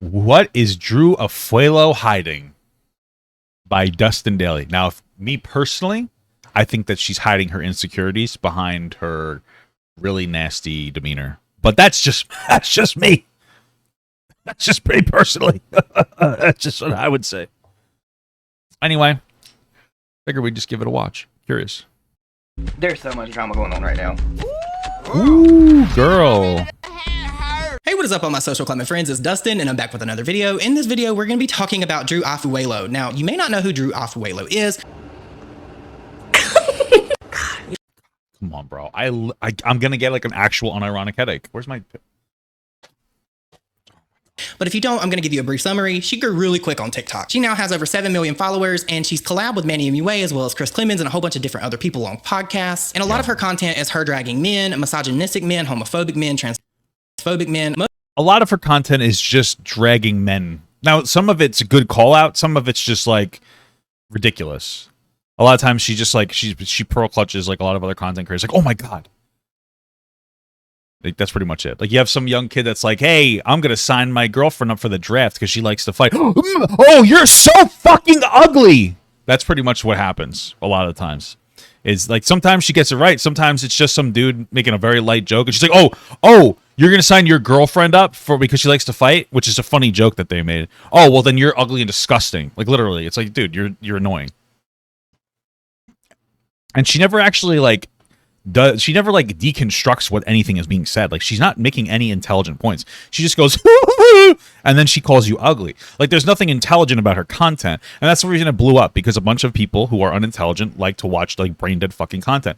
What is Drew Afualo hiding? By Dustin Daly. Now, me personally, I think that she's hiding her insecurities behind her really nasty demeanor. But that's just me. That's just me personally. That's just what I would say. Anyway, figure we'd just give it a watch. Curious. There's so much drama going on right now. Ooh, girl. Hey, what is up all my social climate friends? It's Dustin and I'm back with another video. In this video, we're going to be talking about Drew Afualo. Now, you may not know who Drew Afualo is. Come on, bro. I'm going to get like an actual unironic headache. Where's my... But if you don't, I'm going to give you a brief summary. She grew really quick on TikTok. She now has over 7 million followers, and she's collabed with Manny MUA as well as Chris Clemens and a whole bunch of different other people on podcasts. And a lot of her content is her dragging men, misogynistic men, homophobic men, transphobic men. A lot of her content is just dragging men. Now, some of it's a good call out. Some of it's just like ridiculous. A lot of times she just like, she pearl clutches like a lot of other content creators. Like, oh my God. Like, that's pretty much it. Like, you have some young kid that's like, hey, I'm going to sign my girlfriend up for the draft because she likes to fight. Oh, you're so fucking ugly. That's pretty much what happens a lot of the times. Is like, sometimes she gets it right. Sometimes it's just some dude making a very light joke. And she's like, oh, you're going to sign your girlfriend up for because she likes to fight? Which is a funny joke that they made. Oh, well, then you're ugly and disgusting. Like, literally. It's like, dude, you're annoying. And she never actually, like, she never like deconstructs what anything is being said. Like, she's not making any intelligent points. She just goes and then she calls you ugly. Like, there's nothing intelligent about her content, and that's the reason it blew up, because a bunch of people who are unintelligent like to watch like brain dead fucking content.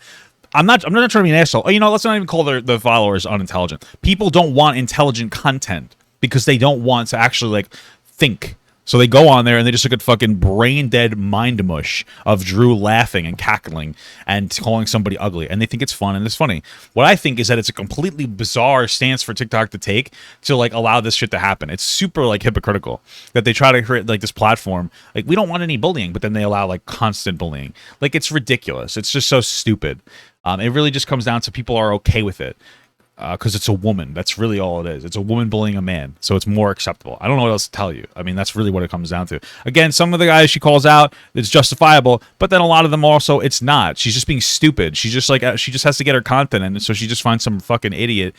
I'm not trying to be an asshole. You know, let's not even call the followers unintelligent. People don't want intelligent content because they don't want to actually like think. So they go on there and they just look at fucking brain dead mind mush of Drew laughing and cackling and calling somebody ugly, and they think it's fun and it's funny. What I think is that it's a completely bizarre stance for TikTok to take to like allow this shit to happen. It's super like hypocritical that they try to create like this platform. Like, we don't want any bullying, but then they allow like constant bullying. Like, it's ridiculous. It's just so stupid. It really just comes down to people are okay with it. Because it's a woman. That's really all it is. It's a woman bullying a man, so it's more acceptable. I don't know what else to tell you. I mean, that's really what it comes down to. Again, some of the guys she calls out, it's justifiable, but then a lot of them also, it's not. She's just being stupid. She's just like, she just has to get her content, and so she just finds some fucking idiot,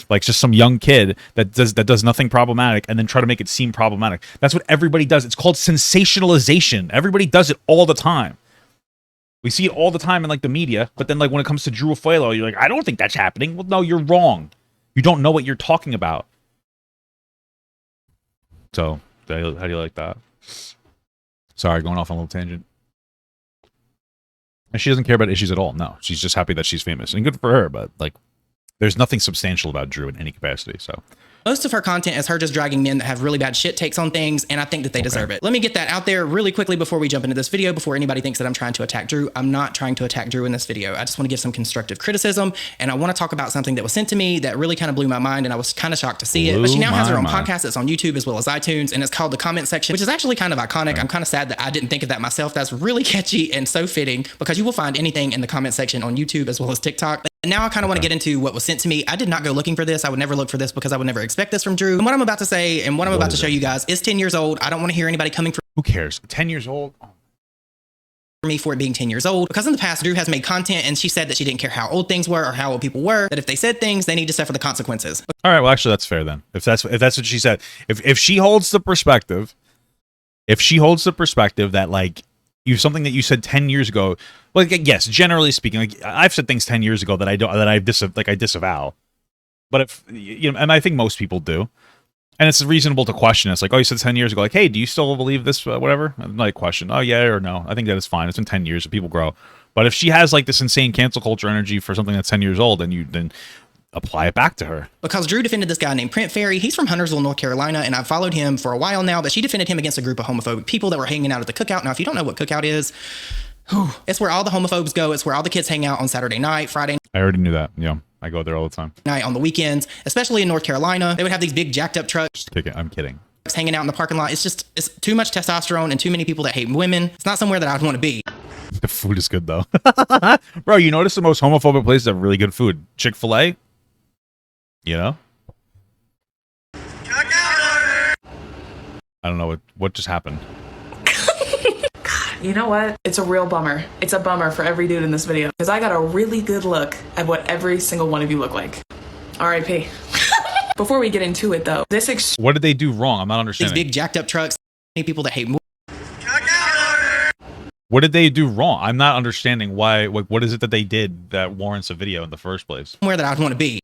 like just some young kid that does nothing problematic, and then try to make it seem problematic. That's what everybody does. It's called sensationalization. Everybody does it all the time. We see it all the time in like the media, but then like when it comes to Drew Afualo, you're like, I don't think that's happening. Well, no, you're wrong. You don't know what you're talking about. So, how do you like that? Sorry, going off on a little tangent. And she doesn't care about issues at all. No, she's just happy that she's famous, and good for her. But like, there's nothing substantial about Drew in any capacity. So. Most of her content is her just dragging men that have really bad shit takes on things, and I think that they deserve it. Let me get that out there really quickly before we jump into this video, before anybody thinks that I'm trying to attack Drew. I'm not trying to attack Drew in this video. I just want to give some constructive criticism, and I want to talk about something that was sent to me that really kind of blew my mind, and I was kind of shocked to see it. But she now has her own podcast that's on YouTube as well as iTunes, and it's called The Comment Section, which is actually kind of iconic. Right. I'm kind of sad that I didn't think of that myself. That's really catchy and so fitting, because you will find anything in the comment section on YouTube as well as TikTok. And now I kind of want to get into what was sent to me. I did not go looking for this. I would never look for this because I would never expect this from Drew. And what I'm about to say and what I'm about to show you guys is 10 years old. I don't want to hear anybody coming for... Who cares? 10 years old? Me for it being 10 years old, because in the past Drew has made content and she said that she didn't care how old things were or how old people were, that if they said things, they need to suffer the consequences. All right, well, actually that's fair then. If that's what she said. If she holds the perspective, that like something that you said 10 years ago, well, yes, generally speaking, like I've said things 10 years ago that I disavow. But if you know, and I think most people do. And it's reasonable to question. It's like, oh, you said 10 years ago, like, hey, do you still believe this, whatever? Like, question, oh, yeah or no. I think that is fine. It's been 10 years, so people grow. But if she has, like, this insane cancel culture energy for something that's 10 years old, then apply it back to her. Because Drew defended this guy named Print Fairy. He's from Huntersville, North Carolina, and I've followed him for a while now, but she defended him against a group of homophobic people that were hanging out at the cookout. Now, if you don't know what cookout is, it's where all the homophobes go. It's where all the kids hang out on Saturday night, Friday night. I already knew that, yeah. I go there all the time. Night on the weekends, especially in North Carolina. They would have these big jacked up trucks. I'm kidding. Hanging out in the parking lot. It's too much testosterone and too many people that hate women. It's not somewhere that I'd want to be. The food is good though. Bro, you notice the most homophobic places have really good food. Chick-fil-A? You know? don't know what just happened. You know what? It's a real bummer. It's a bummer for every dude in this video because I got a really good look at what every single one of you look like. R.I.P. Before we get into it though, what did they do wrong? I'm not These understanding. big jacked up trucks, people that hate What did they do wrong? I'm not understanding why. What is it that they did that warrants a video in the first place? somewhere that I'd want to be.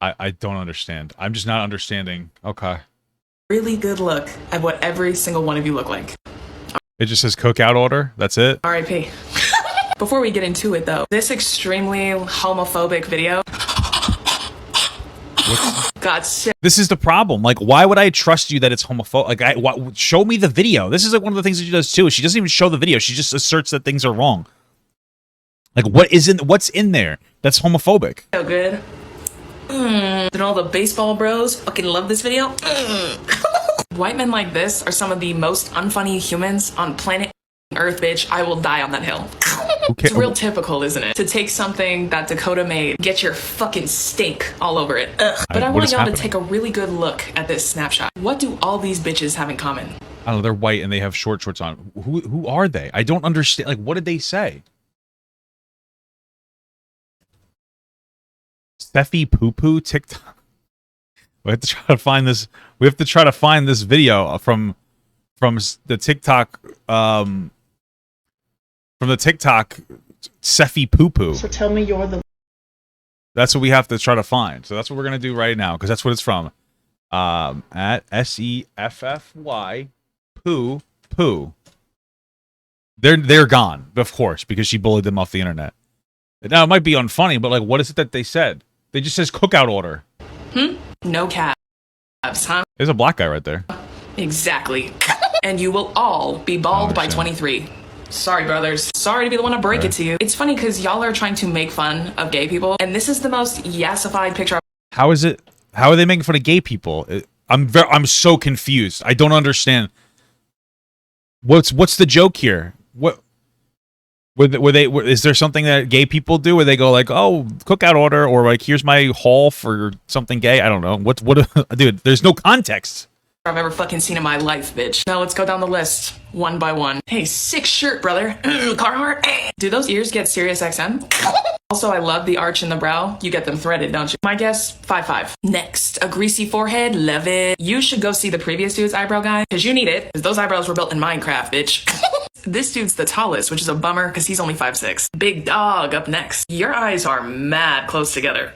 I don't understand. I'm just not understanding. Okay. really good look at what every single one of you look like. It just says cookout order. That's it. R.I.P. Before we get into it though, this extremely homophobic video got sick. This is the problem. Like, why would I trust you that it's homophobic? Like, show me the video. This is like one of the things that she does too. She doesn't even show the video. She just asserts that things are wrong. Like, what's in there that's homophobic? So good. And all the baseball bros fucking love this video. White men like this are some of the most unfunny humans on planet Earth, bitch. I will die on that hill. It's real typical, isn't it? To take something that Dakota made, get your fucking stink all over it. But I want y'all to take a really good look at this snapshot. What do all these bitches have in common? I don't know. They're white and they have short shorts on. Who are they? I don't understand. Like, what did they say? Steffi Poo Poo TikTok. We have to try to find this. We have to try to find this video from the TikTok Steffi Poo Poo. So tell me you're the. That's what we have to try to find. So that's what we're gonna do right now because that's what it's from. At SEFFY Poo Poo. They're gone, of course, because she bullied them off the internet. Now it might be unfunny, but like, what is it that they said? They just says cookout order. No cabs, huh? There's a black guy right there. Exactly. And you will all be bald by 23. Sorry, brothers. Sorry to be the one to break it to you. It's funny because y'all are trying to make fun of gay people, and this is the most yassified picture. How is it? How are they making fun of gay people? I'm so confused. I don't understand. What's the joke here? Is there something that gay people do where they go like, oh, cookout order, or like, here's my haul for something gay? I don't know. What? Dude, there's no context. I've ever fucking seen in my life, bitch. Now let's go down the list one by one. Hey, sick shirt, brother. Carhartt. Do those ears get Sirius XM? Also, I love the arch in the brow. You get them threaded, don't you? My guess, 5'5". Next, a greasy forehead. Love it. You should go see the previous dude's eyebrow guy, because you need it, because those eyebrows were built in Minecraft, bitch. This dude's the tallest, which is a bummer, because he's only 5'6". Big dog up next. Your eyes are mad close together.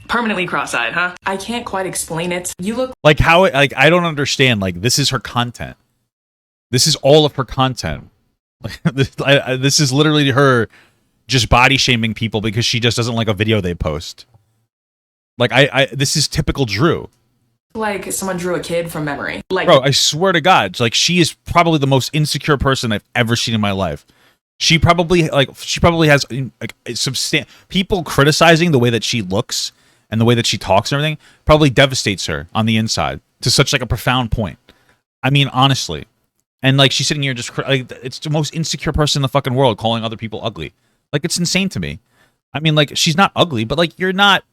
Permanently cross-eyed, huh? I can't quite explain it. You look Like, how? Like, I don't understand. Like, this is her content. This is all of her content. This is literally her just body shaming people because she just doesn't like a video they post. Like, this is typical Drew. like someone drew a kid from memory. Like, bro, I swear to God, like, she is probably the most insecure person I've ever seen in my life. She probably has like people criticizing the way that she looks and the way that she talks and everything probably devastates her on the inside to such like a profound point. I mean, honestly. And like, she's sitting here just like, it's the most insecure person in the fucking world calling other people ugly. Like, it's insane to me. I mean, like, she's not ugly, but like, you're not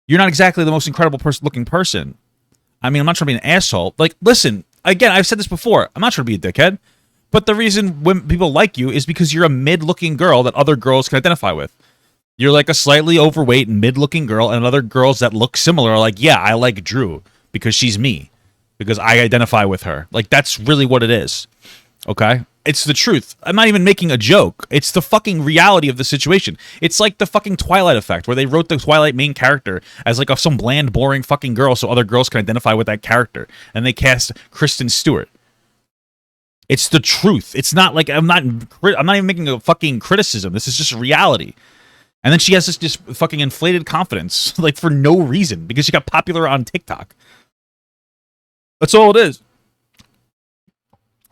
exactly the most incredible looking person. I mean, I'm not trying to be an asshole. Like, listen, again, I've said this before. I'm not trying to be a dickhead, but the reason when people like you is because you're a mid-looking girl that other girls can identify with. You're like a slightly overweight mid-looking girl, and other girls that look similar are like, yeah, I like Drew because she's me, because I identify with her. Like, that's really what it is. Okay? It's the truth. I'm not even making a joke. It's the fucking reality of the situation. It's like the fucking Twilight effect, where they wrote the Twilight main character as like some bland, boring fucking girl so other girls can identify with that character. And they cast Kristen Stewart. It's the truth. It's not like, I'm not even making a fucking criticism. This is just reality. And then she has this just fucking inflated confidence, like, for no reason, because she got popular on TikTok. That's all it is.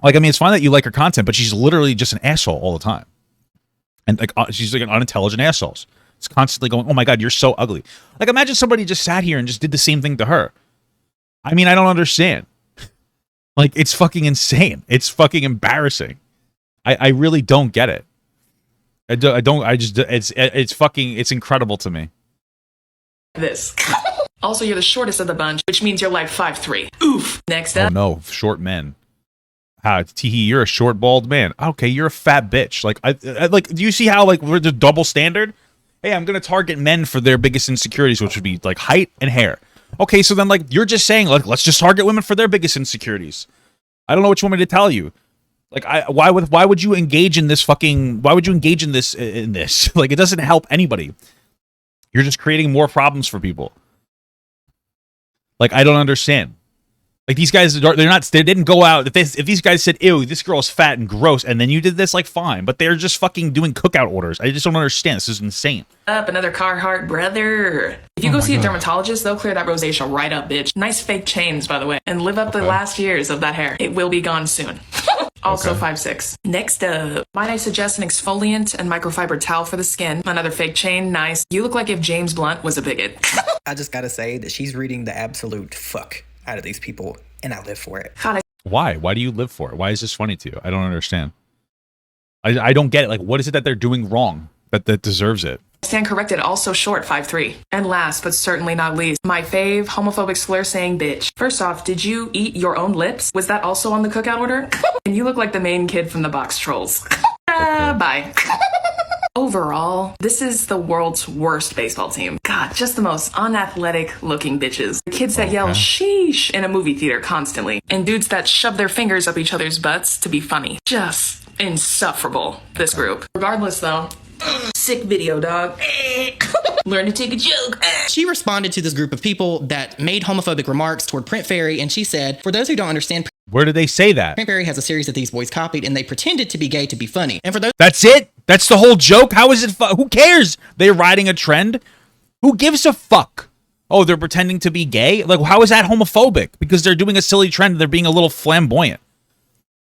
Like, I mean, it's fine that you like her content, but she's literally just an asshole all the time. And like, she's like an unintelligent asshole. It's constantly going, oh my God, you're so ugly. Like, imagine somebody just sat here and just did the same thing to her. I mean, I don't understand. Like, it's fucking insane. It's fucking embarrassing. I really don't get it. it's incredible to me. this. Also, you're the shortest of the bunch, which means you're like 5'3". Oof. Next Oh up. no, short men. Teehee, you're a short, bald man. Okay, you're a fat bitch. Like, I like. Do you see how like we're the double standard? Hey, I'm gonna target men for their biggest insecurities, which would be like height and hair. Okay, so then like you're just saying like let's just target women for their biggest insecurities. I don't know what you want me to tell you. Like, why would you engage in this fucking? Why would you engage in this? Like, it doesn't help anybody. You're just creating more problems for people. Like, I don't understand. Like, these guys, they didn't go out. If these guys said, ew, this girl is fat and gross, and then you did this, like, fine. But they're just fucking doing cookout orders. I just don't understand. This is insane. Up another Carhartt, brother. If you go see a dermatologist, they'll clear that rosacea right up, bitch. Nice fake chains, by the way. And live up the last years of that hair. It will be gone soon. Also 5'6". Next up, might I suggest an exfoliant and microfiber towel for the skin? Another fake chain, nice. You look like if James Blunt was a bigot. I just gotta say that she's reading the absolute fuck out of these people, and I live for it. God, Why? Why do you live for it? Why is this funny to you? I don't understand. I don't get it. Like, what is it that they're doing wrong that deserves it? stand corrected, also short, 5'3". And last, but certainly not least, my fave homophobic slur saying bitch. First off, did you eat your own lips? Was that also on the cookout order? And you look like the main kid from the Box Trolls. Bye. Overall, this is the world's worst baseball team. God, just the most unathletic looking bitches. The kids that yell sheesh in a movie theater constantly. And dudes that shove their fingers up each other's butts to be funny. Just insufferable, this group. Regardless though, sick video, dog. Learn to take a joke. She responded to this group of people that made homophobic remarks toward Print Fairy, and she said, for those who don't understand, Where did they say that? Print Fairy has a series that these boys copied, and they pretended to be gay to be funny. And for those That's it? That's the whole joke? How is it who cares? They're riding a trend? Who gives a fuck? Oh, they're pretending to be gay? Like, how is that homophobic? Because they're doing a silly trend. They're being a little flamboyant.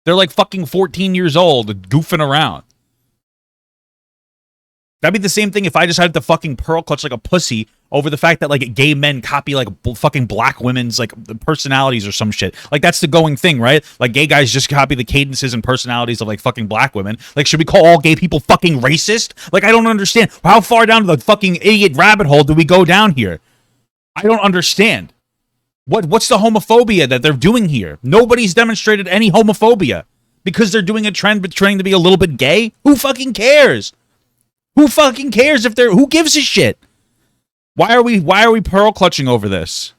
They're like fucking 14 years old, goofing around. That'd be the same thing if I decided to fucking pearl clutch like a pussy over the fact that like gay men copy like fucking black women's like personalities or some shit. Like that's the going thing, right? Like gay guys just copy the cadences and personalities of like fucking black women. Like should we call all gay people fucking racist? Like I don't understand. How far down the fucking idiot rabbit hole do we go down here? I don't understand. What's the homophobia that they're doing here? Nobody's demonstrated any homophobia because they're doing a trend betraying to be a little bit gay. Who fucking cares? Who fucking cares if they're who gives a shit? Why are we pearl clutching over this?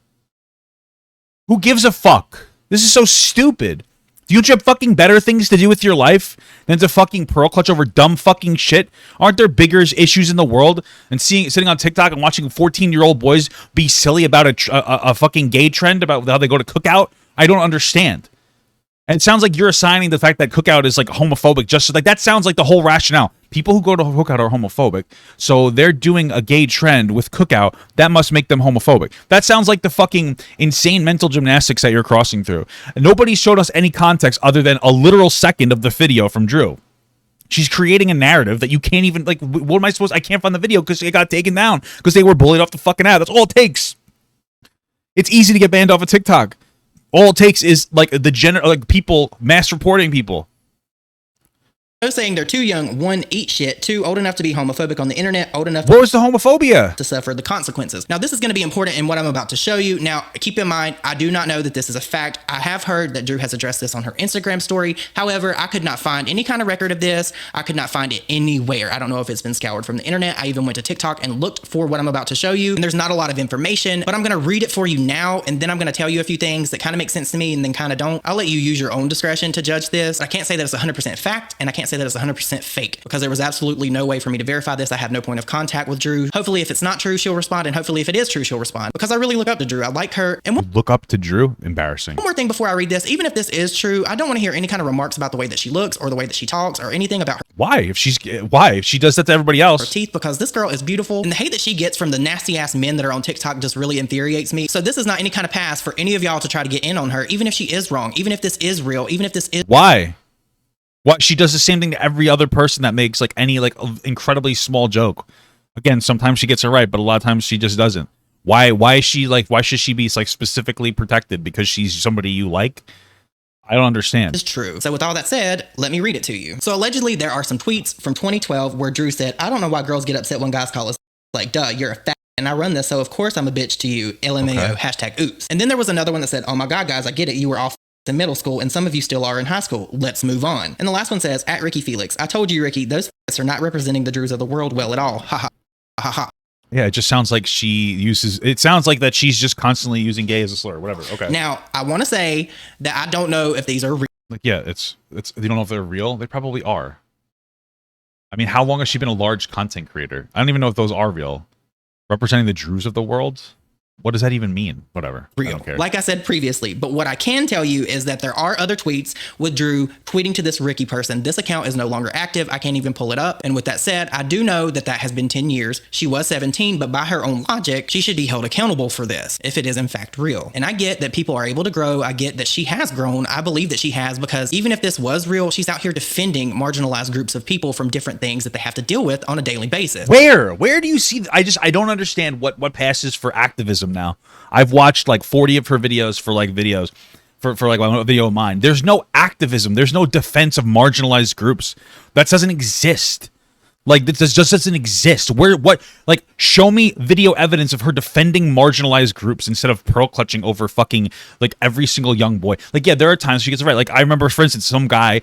Who gives a fuck? This is so stupid. Do you have fucking better things to do with your life than to fucking pearl clutch over dumb fucking shit? Aren't there bigger issues in the world than sitting on TikTok and watching 14-year-old boys be silly about a fucking gay trend about how they go to cookout? I don't understand. And it sounds like you're assigning the fact that cookout is like homophobic. Just like that sounds like the whole rationale. People who go to cookout are homophobic. So they're doing a gay trend with cookout. That must make them homophobic. That sounds like the fucking insane mental gymnastics that you're crossing through. And nobody showed us any context other than a literal second of the video from Drew. She's creating a narrative that you can't even like. What am I supposed? I can't find the video because it got taken down because they were bullied off the fucking app. That's all it takes. It's easy to get banned off of TikTok. All it takes is like people mass reporting people. those saying they're too young, 1, eat shit, 2, old enough to be homophobic on the internet, old enough What was the homophobia? to suffer the consequences. Now, this is going to be important in what I'm about to show you. Now, keep in mind, I do not know that this is a fact. I have heard that Drew has addressed this on her Instagram story. However, I could not find any kind of record of this. I could not find it anywhere. I don't know if it's been scoured from the internet. I even went to TikTok and looked for what I'm about to show you. And there's not a lot of information, but I'm going to read it for you now. And then I'm going to tell you a few things that kind of make sense to me and then kind of don't. I'll let you use your own discretion to judge this. I can't say that it's 100% fact, and I can't say that it's 100% fake because there was absolutely no way for me to verify this. I have no point of contact with Drew. Hopefully, if it's not true, she'll respond. And hopefully, if it is true, she'll respond because I really look up to Drew. I like her. And Look up to Drew? Embarrassing. one more thing before I read this, even if this is true, I don't want to hear any kind of remarks about the way that she looks or the way that she talks or anything about her Why? If she does that to everybody else? teeth because this girl is beautiful. And the hate that she gets from the nasty ass men that are on TikTok just really infuriates me. So this is not any kind of pass for any of y'all to try to get in on her, even if she is wrong, even if this is real, even if this is Why? What she does the same thing to every other person that makes like any like incredibly small joke. Again, sometimes she gets it right, but a lot of times she just doesn't. Why is she like? Why should she be like specifically protected because she's somebody you like? I don't understand. is true. So with all that said, let me read it to you. So allegedly there are some tweets from 2012 where Drew said, I don't know why girls get upset when guys call us like, duh, you're a fat and I run this, so of course I'm a bitch to you. LMAO, hashtag oops. And then there was another one that said, oh my God, guys, I get it. You were off in middle school, and some of you still are in high school. Let's move on. And the last one says, at Ricky Felix, I told you, Ricky, those are not representing the Drews of the world well at all. Ha ha. Ha ha. Yeah, it just sounds like she uses, it sounds like that she's just constantly using gay as a slur, whatever. Okay. Now, I want to say that I don't know if these are real. Like, yeah, it's, you don't know if they're real? They probably are. I mean, how long has she been a large content creator? I don't even know if those are real. Representing the Drews of the world? What does that even mean? Whatever. Real. I don't care. Like I said previously, but what I can tell you is that there are other tweets with Drew tweeting to this Ricky person. This account is no longer active. I can't even pull it up. And with that said, I do know that that has been 10 years. She was 17, but by her own logic, she should be held accountable for this if it is in fact real. And I get that people are able to grow. I get that she has grown. I believe that she has, because even if this was real, she's out here defending marginalized groups of people from different things that they have to deal with on a daily basis. Where do you see? I don't understand what passes for activism now. I've watched like 40 of her videos for like a video of mine. There's no activism. There's no defense of marginalized groups. That doesn't exist. Like, this just doesn't exist. Show me video evidence of her defending marginalized groups instead of pearl clutching over fucking like every single young boy. Like, yeah, there are times she gets it right. Like, I remember, for instance, some guy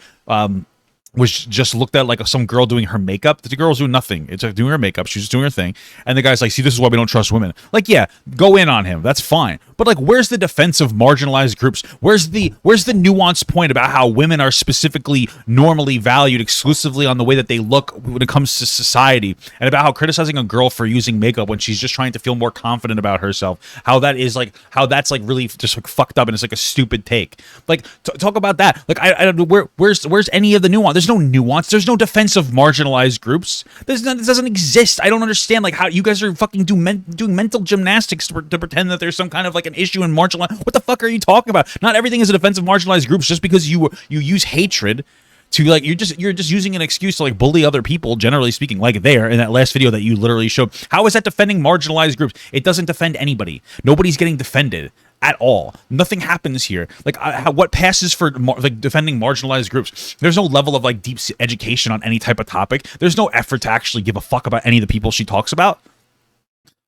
was just looked at like some girl doing her makeup. The girl's doing nothing. It's like doing her makeup. She's just doing her thing. And the guy's like, see, this is why we don't trust women. Like, yeah, go in on him. That's fine. But like, where's the defense of marginalized groups? Where's the nuanced point about how women are specifically normally valued exclusively on the way that they look when it comes to society, and about how criticizing a girl for using makeup when she's just trying to feel more confident about herself, how that's like really just like fucked up and it's like a stupid take. Like, talk about that. Like, I don't know where's any of the nuance? There's no nuance. There's no defense of marginalized groups. This doesn't exist. I don't understand like how you guys are fucking doing mental gymnastics to pretend that there's some kind of like an issue in marginalized. What the fuck are you talking about? Not everything is a defense of marginalized groups just because you use hatred to like you're just using an excuse to like bully other people, generally speaking, like there in that last video that you literally showed. How is that defending marginalized groups? It doesn't defend anybody. Nobody's getting defended at all. Nothing happens here. Like, what passes for like defending marginalized groups? There's no level of like deep education on any type of topic. There's no effort to actually give a fuck about any of the people she talks about.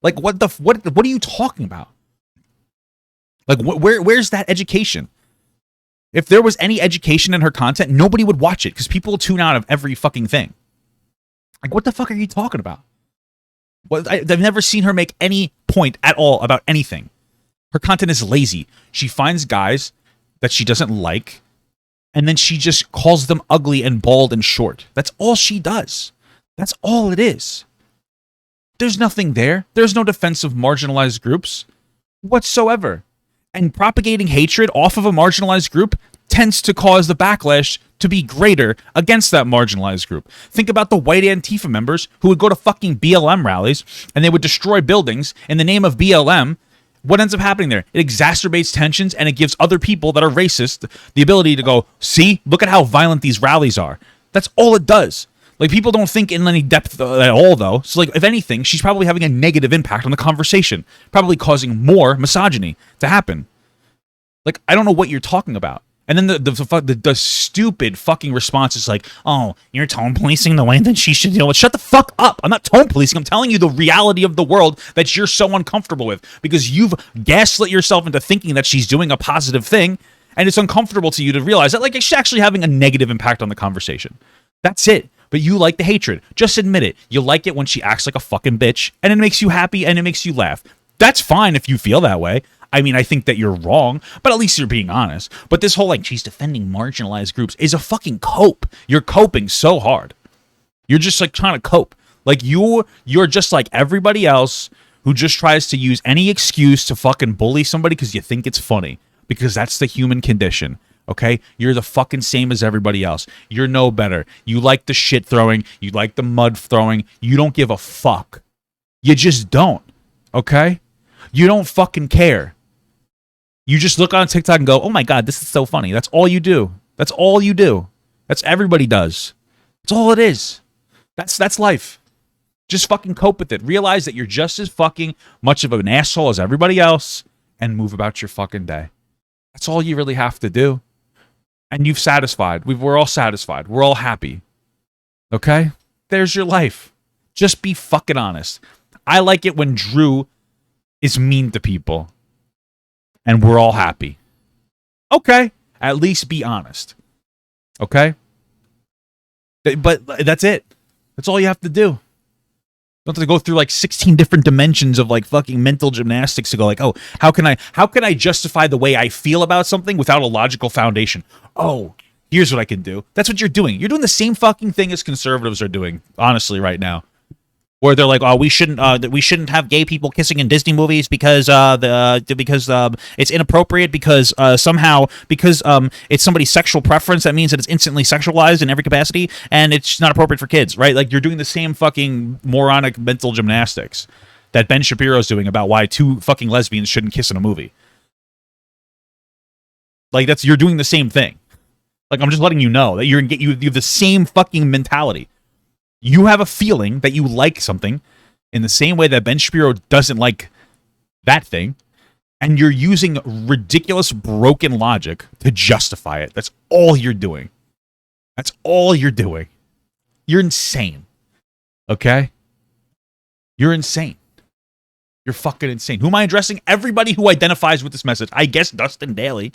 Like, what are you talking about? Like, where's that education? If there was any education in her content, nobody would watch it because people tune out of every fucking thing. Like, what the fuck are you talking about? I've never seen her make any point at all about anything. Her content is lazy. She finds guys that she doesn't like, and then she just calls them ugly and bald and short. That's all she does. That's all it is. There's nothing there. There's no defense of marginalized groups whatsoever. And propagating hatred off of a marginalized group tends to cause the backlash to be greater against that marginalized group. Think about the white Antifa members who would go to fucking BLM rallies and they would destroy buildings in the name of BLM. What ends up happening there? It exacerbates tensions and it gives other people that are racist the ability to go, see, look at how violent these rallies are. That's all it does. Like, people don't think in any depth at all, though. So, like, if anything, she's probably having a negative impact on the conversation, probably causing more misogyny to happen. Like, I don't know what you're talking about. And then the stupid fucking response is like, oh, you're tone policing the way that she should deal with. Shut the fuck up. I'm not tone policing. I'm telling you the reality of the world that you're so uncomfortable with because you've gaslit yourself into thinking that she's doing a positive thing. And it's uncomfortable to you to realize that, like, she's actually having a negative impact on the conversation. That's it. But you like the hatred. Just admit it. You like it when she acts like a fucking bitch and it makes you happy and it makes you laugh. That's fine if you feel that way. I mean, I think that you're wrong, but at least you're being honest. But this whole, like, she's defending marginalized groups is a fucking cope. You're coping so hard. You're just, like, trying to cope. Like, you're just like everybody else who just tries to use any excuse to fucking bully somebody because you think it's funny. Because that's the human condition, okay? You're the fucking same as everybody else. You're no better. You like the shit throwing. You like the mud throwing. You don't give a fuck. You just don't, okay? You don't fucking care. You just look on TikTok and go, oh my God, this is so funny. That's all you do. That's all you do. That's everybody does. That's all it is. That's life. Just fucking cope with it. Realize that you're just as fucking much of an asshole as everybody else and move about your fucking day. That's all you really have to do. And you've satisfied. We're all satisfied. We're all happy. Okay? There's your life. Just be fucking honest. I like it when Drew is mean to people and we're all happy. Okay. At least be honest. Okay? But that's it. That's all you have to do. You don't have to go through like 16 different dimensions of like fucking mental gymnastics to go like, oh, how can I justify the way I feel about something without a logical foundation? Oh, here's what I can do. That's what you're doing. You're doing the same fucking thing as conservatives are doing, honestly, right now. Where they're like, oh, we shouldn't have gay people kissing in Disney movies because it's inappropriate because it's somebody's sexual preference. That means that it's instantly sexualized in every capacity, and it's not appropriate for kids, right? Like, you're doing the same fucking moronic mental gymnastics that Ben Shapiro's doing about why two fucking lesbians shouldn't kiss in a movie. Like, you're doing the same thing. Like, I'm just letting you know that you have the same fucking mentality. You have a feeling that you like something in the same way that Ben Shapiro doesn't like that thing, and you're using ridiculous, broken logic to justify it. That's all you're doing. That's all you're doing. You're insane. Okay? You're insane. You're fucking insane. Who am I addressing? Everybody who identifies with this message. I guess Dustin Daly.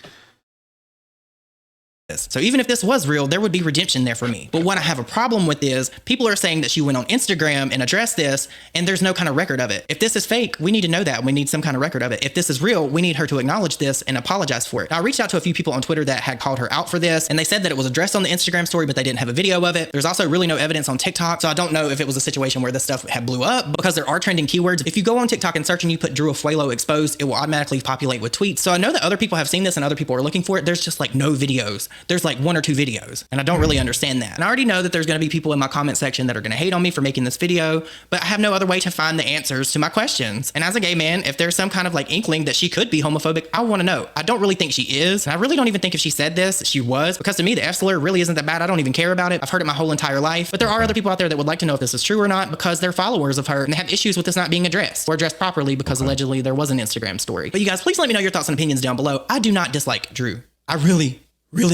So even if this was real, there would be redemption there for me. But what I have a problem with is people are saying that she went on Instagram and addressed this, and there's no kind of record of it. If this is fake, we need to know that. We need some kind of record of it. If this is real, we need her to acknowledge this and apologize for it. Now, I reached out to a few people on Twitter that had called her out for this, and they said that it was addressed on the Instagram story, but they didn't have a video of it. There's also really no evidence on TikTok, so I don't know if it was a situation where this stuff had blew up, because there are trending keywords. If you go on TikTok and search and you put Drew Afualo exposed, it will automatically populate with tweets. So I know that other people have seen this and other people are looking for it. There's just like no videos. There's like 1 or 2 videos, and I don't really understand that. And I already know that there's going to be people in my comment section that are going to hate on me for making this video, but I have no other way to find the answers to my questions. And as a gay man, if there's some kind of like inkling that she could be homophobic, I want to know. I don't really think she is, and I really don't even think if she said this, she was, because to me, the F slur really isn't that bad. I don't even care about it. I've heard it my whole entire life, but there are other people out there that would like to know if this is true or not, because they're followers of her and they have issues with this not being addressed or addressed properly, because allegedly there was an Instagram story. But you guys, please let me know your thoughts and opinions down below. I do not dislike Drew. I really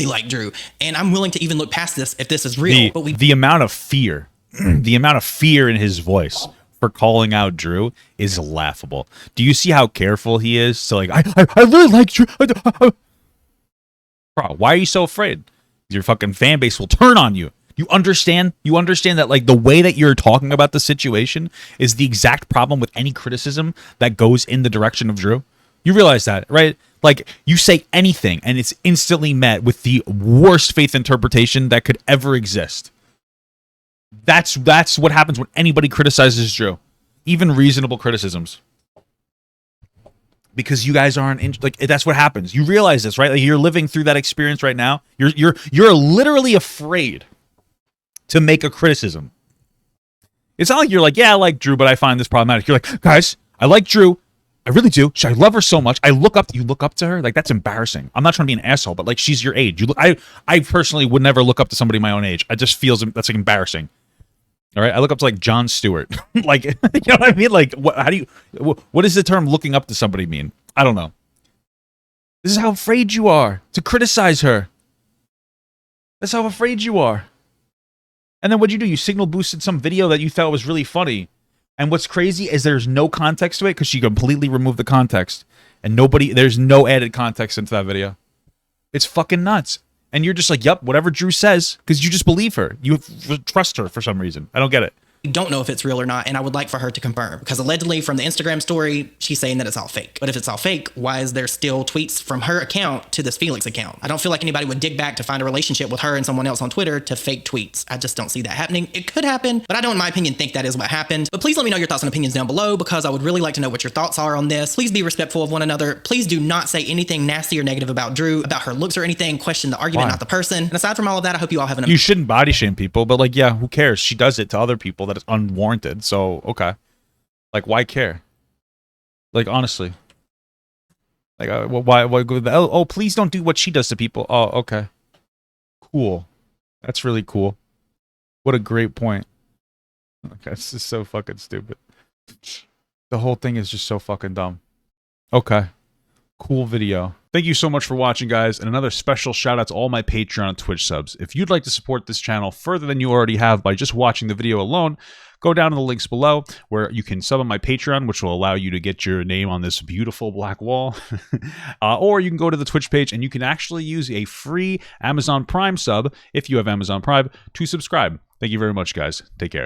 like Drew, and I'm willing to even look past this if this is real. The amount of fear, the amount of fear in his voice for calling out Drew is laughable. Do you see how careful he is? So like, I really like Drew. Bro, why are you so afraid? Your fucking fan base will turn on you. You understand? You understand that like the way that you're talking about the situation is the exact problem with any criticism that goes in the direction of Drew? You realize that, right? Like, you say anything and it's instantly met with the worst faith interpretation that could ever exist. That's what happens when anybody criticizes Drew. Even reasonable criticisms. Because you guys aren't like, that's what happens. You realize this, right? Like, you're living through that experience right now. You're literally afraid to make a criticism. It's not like you're like, yeah, I like Drew, but I find this problematic. You're like, guys, I like Drew. I really do. I love her so much. You look up to her. Like, that's embarrassing. I'm not trying to be an asshole, but like, she's your age. I personally would never look up to somebody my own age. I just feels that's like embarrassing. All right. I look up to like Jon Stewart. Like, you know what I mean? Like, what does the term looking up to somebody mean? I don't know. This is how afraid you are to criticize her. That's how afraid you are. And then what'd you do? You signal boosted some video that you thought was really funny. And what's crazy is there's no context to it because she completely removed the context. And there's no added context into that video. It's fucking nuts. And you're just like, yep, whatever Drew says, because you just believe her. You trust her for some reason. I don't get it. Don't know if it's real or not, and I would like for her to confirm, because allegedly from the Instagram story, she's saying that it's all fake. But if it's all fake, why is there still tweets from her account to this Felix account? I don't feel like anybody would dig back to find a relationship with her and someone else on Twitter to fake tweets. I just don't see that happening. It could happen, but I don't, in my opinion, think that is what happened. But please let me know your thoughts and opinions down below, because I would really like to know what your thoughts are on this. Please be respectful of one another. Please do not say anything nasty or negative about Drew, about her looks or anything. Question the argument, not the person. And aside from all of that, I hope you all have an... You shouldn't body shame people, but like, yeah, who cares? She does it to other people that is unwarranted. So, okay. Like, why care? Like, honestly. Like, why oh, please don't do what she does to people. Oh, okay. Cool. That's really cool. What a great point. Okay, this is so fucking stupid. The whole thing is just so fucking dumb. Okay. cool video. Thank you so much for watching, guys, and another special shout out to all my Patreon and Twitch subs. If you'd like to support this channel further than you already have by just watching the video alone, go down to the links below where you can sub on my Patreon, which will allow you to get your name on this beautiful black wall. Or you can go to the Twitch page and you can actually use a free Amazon Prime sub, if you have Amazon Prime, to subscribe. Thank you very much, guys. Take care.